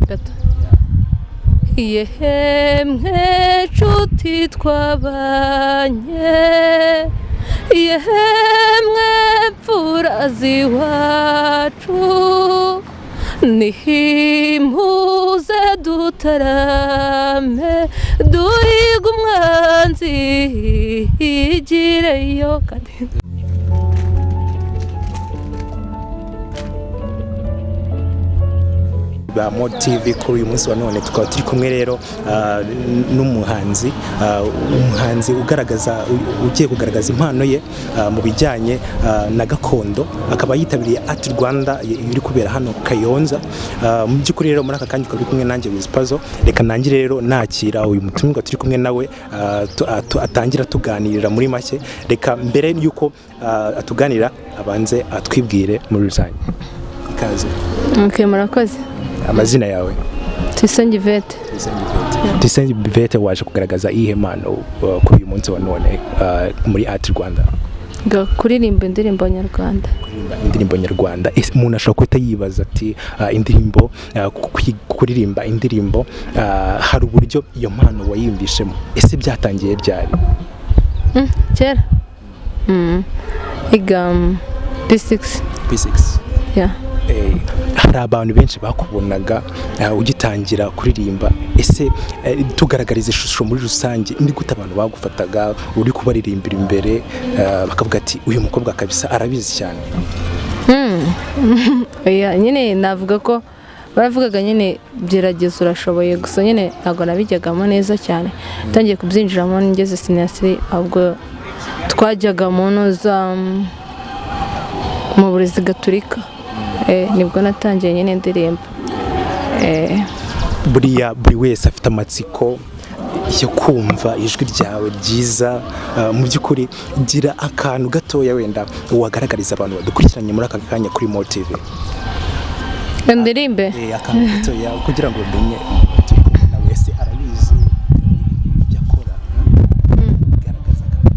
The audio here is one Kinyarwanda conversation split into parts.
gato yehemwe nshuti twabanye yehemwe mfura z'iwacu nihimuze dutarame duhiga umwanzi igireyo Motive kuri uyu munsi wa none tukaba turi kumwe rero n'umuhanzi ugiye kugaragaza impano ye mu bijyanye na gakondo, akaba yitabiriye Art Rwanda iri kubera hano Kayonza. Mu by'ukuri rero muri aka kanya ukaba uri kumwe nanjye Wizpazo, reka nangire rero nakira uyu mutumwa turi kumwe nawe atangira tuganirira muri make. Reka mbere yuko atuganira abanze atwibwire muri rusange. Ikaze. Okay, murakoze. Amazina yawe? Isimbitv. Isimbitv waje kugaragaza ihe mpano kuri uyu munsi wa none muri Art Rwanda? Kuririmba indirimbo nyarwanda. Indirimbo nyarwanda. Umuntu ashobora kwita yibaza ati indirimbo kuririmba indirimbo hari uburyo iyo mpano wayiyumvishemo. Ese byatangiye byari? Kera. P6. Yeah. Hari abantu benshi bakubonaga ugitangira kuririmba. Ese tugaragariza ishusho muri rusange ni gute abantu bagufataga uri kubaririmbira imbere bakavuga ati uyu mukobwa kabisa arabizi cyane? Nyine navuga ko baravugaga nyine gerageza urashoboye, gusa nyine ntabwo nabijyagamo neza cyane. Tangiye kubyinjiramo ngeze sinasiri, ahubwo twajyaga mu ntuza mu burezi gaturika. Nibwo natangiye nyine ndirimba. Buri wese afite amatsiko yo kumva ijwi ryawe ryiza. Mu by'ukuri gira akantu gatoya wenda wagaragariza abantu badukurikiranye muri aka kanya kuri Motive. Ndirimbe akantu gatoya kugira ngo umenye na wese arabizi ibyo akora. Garagaza akantu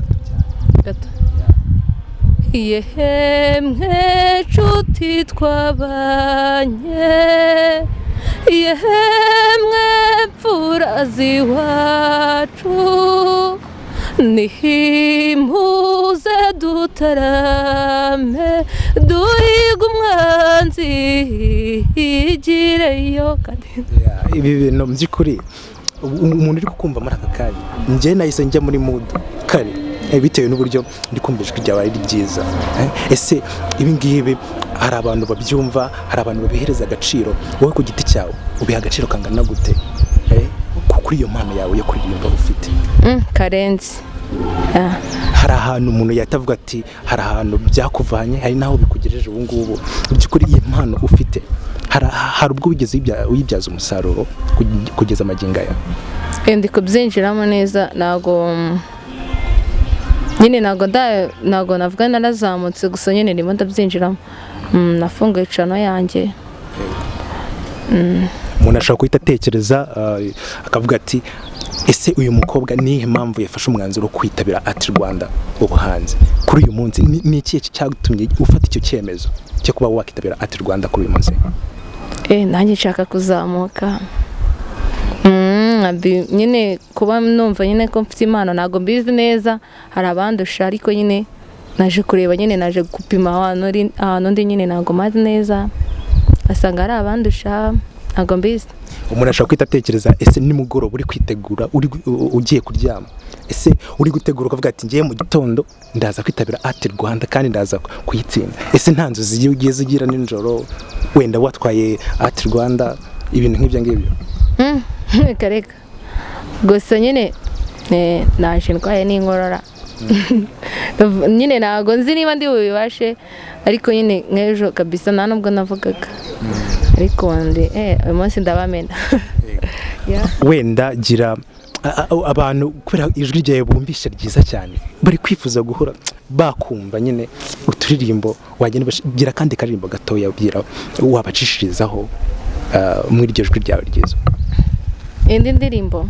gato. Yehemwe nshuti twabanye yehemwe mfura z'iwacu nihimuze dutarame duhiga umwanzi igireyo. Ibi bintu mu by'ukuri umuntu uri kukumva muri aka kanya njye nahise njya muri mood kare bitewe n'uburyo ndi kumva ijwi ryawe ari ryiza. Ese ibi ngibi hari abantu babyumva, hari abantu babihereza agaciro, wowe ku giti cyawe ubiha agaciro kangana gute kuri iyo mpano yawe yo kuririmba ufite? Karenzi. Hari ahantu umuntu yatavuga ati hari ahantu byakuvanye, hari naho bikugejeje ubu ngubu. Mu by'ukuri iyi mpano ufite hari ubwo wigeze uyibyaza umusaruro kugeza amagingo aya? Ndi kubyinjiramo neza, nyine ntago navuga narazamutse, gusa nyine ndimo ndabyinjiramo. Nafunguye channel yanjye. Umuntu ashobora guhita atekereza akavuga ati ese uyu mukobwa nihe mpamvu yafashe umwanzuro wo kwitabira Art Rwanda ubuhanzi kuri uyu munsi? Ni iki cyagutumye ufata icyo cyemezo cyo kuba wakitabira Art Rwanda kuri uyu munsi? Nanjye nshaka kuzamuka. Nyine kuba numva nyine ko mfite impano ntago mbizi neza, hari abandusha, ariko nyine naje kureba, nyine naje gupima ahantu ndi, nyine ntago mazi neza, asanga hari abandusha, ntago mbizi. Umuntu ashobora kwita atekereza ese nimugoroba uri kwitegura ugiye kuryama, ese uri gutegura ukavuga ati ngiye mu gitondo ndaza kwitabira Art Rwanda kandi ndaza kuyitsinda. Ese nta nzozi ugiye zigira nijoro wenda watwaye Art Rwanda, ibintu nk'ibyo ngibyo? Kareka gusa nyine naje ndwaye n'inkorora. Nyine ntago nzi niba ndi bubibashe, ariko nyine nk'ejo kabisa nta nubwo navugaga, ariko uyu munsi ndabamena. Wenda gira abantu kubera ijwi ryawe bumvisha ryiza cyane, bari kwifuza guhora bakumva nyine uturirimbo wagenda gira kandi karirimbo gatoya ubwira wabacishirizaho muri iryo jwi ryawe ryiza. Indi ndirimbo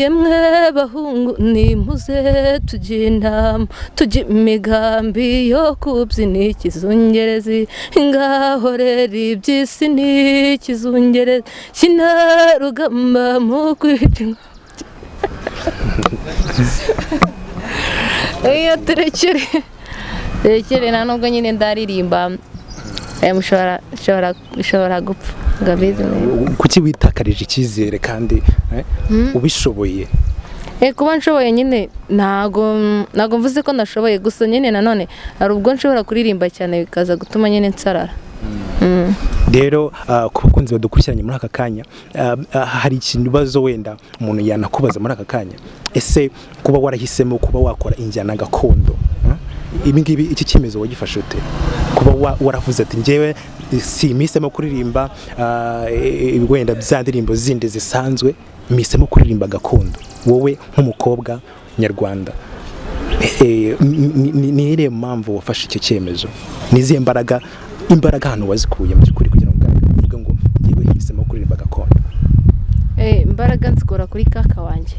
yemwe bahungu nimuze tugenda tujya imigambi yo kubyina ikizungerezi ngaho rero iby'isi ni ikizungerezi kina rugamba mu kwica iyo turekere nta nubwo nyine ndaririmba mushobora gupfa ngabizi kuki witakarije icyizere kandi ubishoboye kuba nshoboye nyine ntago mvuze ko nashoboye gusa nyine nanone hari ubwo nshobora kuririmba cyane bikaza gutuma nyine nsarara rero ku bakunzi badukurikiranye muri aka kanya hari ikibazo wenda umuntu yanakubaza muri aka kanya ese kuba warahisemo kuba wakora injyana gakondo ibi ngibi iki cyemezo wagifashe ute kuba waravuze ati njyewe simisemo kuririmba wenda bya ndirimbo zindi zisanzwe misemo kuririmba gakondo wowe nk'umukobwa nyarwanda ni iriya mpamvu wafashe icyo cyemezo nizihe imbaraga hano wazikuye mu by'ukuri kugira ngo uvuge ngo njyewe hisemo kuririmba gakondo imbaraga nzikora kuri kaka wanjye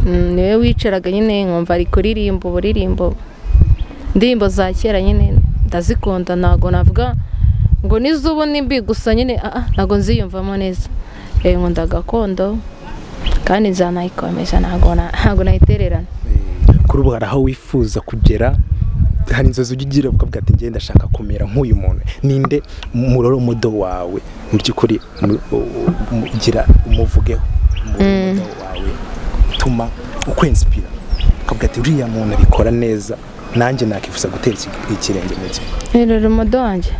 niwe wicaraga nyine nkumva ari kuririmba uburirimbo indirimbo za kera nyine ndazikunda ntago navuga ngo n'izubu nimbi gusa nyine ntago nziyumvamo neza nkunda gakondo kandi nzanayikomeza ntago nayitererana kuri ubu hari aho wifuza kugera hari inzozi ujya ugira ukavuga ati ngenda ndashaka kumera nk'uyu muntu ninde muroro mudo wawe mu by'ukuri ugira umuvugeho mudo wawe utuma ukwinspira ukavuga ati uriya muntu abikora neza nanjye nakifuza gutera ikirenge mu cye rero mudo wanjye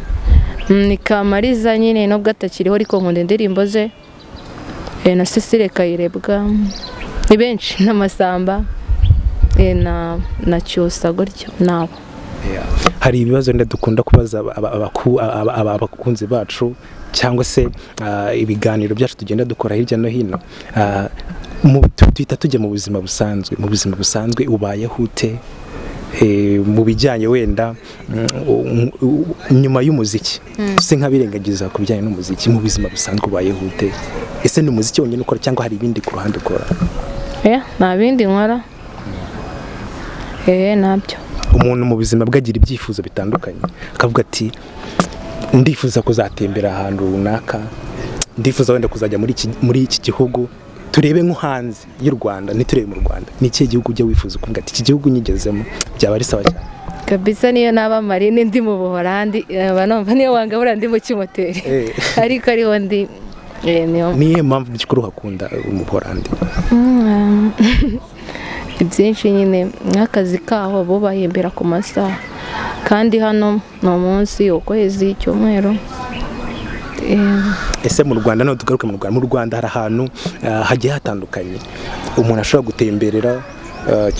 ni kamaliza nyine nubwo atakiriho ariko nkunda indirimbo ze na Cecile Kayirebwa ni benshi n'amasamba na cyusa gutyo nabo hari ibibazo dukunda kubaza abakunzi bacu cyangwa se ibiganiro byacu tugenda dukora hirya no hino tuhita tujya mu buzima busanzwe ubayeho ute mu bijyanye wenda nyuma y'umuziki se nkabirengagiza ku bijyanye n'umuziki mu buzima busanzwe ubayeho ute ese ni umuziki wonyine ukora cyangwa hari ibindi ku ruhande ukora nta bindi nkora nabyo umuntu mu buzima bwe agira ibyifuzo bitandukanye akavuga ati ndifuza kuzatembera ahantu runaka ndifuza wenda kuzajya muri iki gihugu turebe nko hanze y'u Rwanda niturebe mu Rwanda ni ikihe gihugu ujya wifuza kuvuga ati iki gihugu nyigezemo byaba ari sawa cyane kabisa niyo naba marine ndi mu Buholandi numva niyo wangabura ndi mu kimoteri ariko ariho ndi niyo mpamvu by'ukuri ukunda mu Buholandi byinshi nyine nk'akazi kaho bo bahembera ku masaha kandi hano ni umunsi ukwezi icyumweru ese mu Rwanda no tugaruke mu Rwanda hari ahantu hagiye hatandukanye umuntu ashobora gutemberera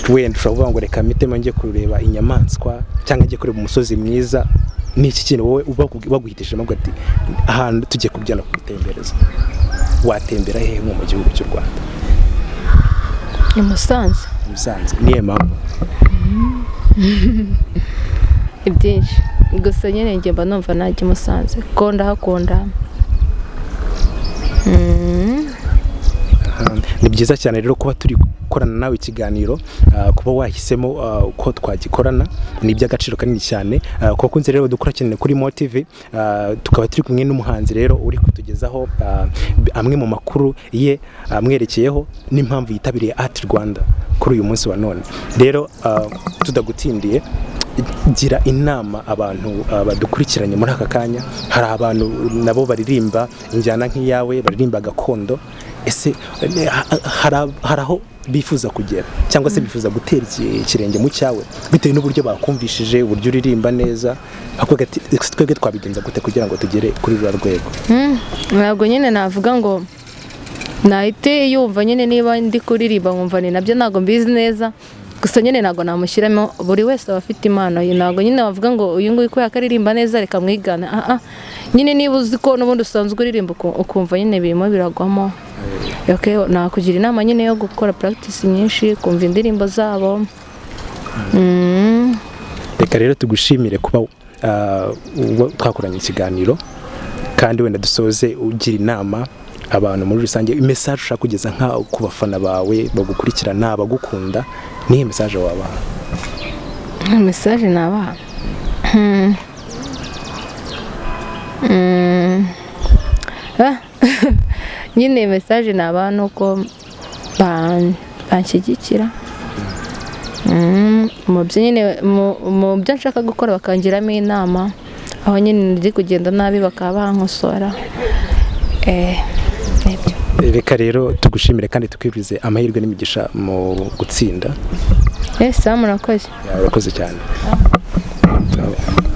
wenda ushobora kuvuga ngo reka mitemo njye kureba inyamaswa cyangwa njye kureba umusozi mwiza ni iki kintu wowe baguhitishemo ati ahantu tugiye kubyana kugutembereza watembera hehe mu gihugu cy'u Rwanda i Musanze niyo mpamvu ibyinshi gusa nyine njye mba numva najya i Musanze ko ndahakunda ni byiza cyane rero kuba turi gukorana nawe ikiganiro kuba wahisemo uko twagikorana ni iby'agaciro kanini cyane kuko kunze rero dukora cyane kuri MoTV tukaba turi kumwe n'umuhanzi rero uri kutugezaho amwe mu makuru ye amwerekeyeho n'impamvu yitabiriye Art Rwanda kuri uyu munsi wa none rero tudagutindiye gira inama abantu badukurikiranye muri aka kanya hari abantu nabo baririmba injyana nk'iyawe baririmba gakondo ese hari aho bifuza kugera cyangwa se bifuza gutera ikirenge mu cyawe bitewe n'uburyo bakumvishije uburyo uririmba neza twebwe twabigenza gute kugira ngo tugere kuri rwa rwego ntabwo nyine navuga ngo nahite yumva nyine niba ndi kuririmba nkumva ni nabyo ntabwo mbizi neza gusa nyine ntabwo namushyiramo buri wese aba afite impano ye ntabwo nyine bavuga ngo uyu nguyu ko yakaririmba neza reka mwigana nyine niba uzi ko n'ubundi usanzwe uririmba ukumva nyine birimo biragwamo nakugira inama nyine yo gukora practice nyinshi kumva indirimbo zabo reka rero tugushimire kuba twakoranye ikiganiro kandi wenda dusoze ugira inama abantu muri rusange message ushaka kugeza nka ku bafana bawe bagukurikirana abagukunda nihe message wabaha? Message nabaha nyine message nabaha nuko banshyigikira mu byo nshaka gukora bakangiramo inama, aho nyine ndi kugenda nabi bakaba bankosora. Reka rero tugushimire kandi tukwifurize amahirwe n'imigisha mu gutsinda. Murakoze. Urakoze cyane.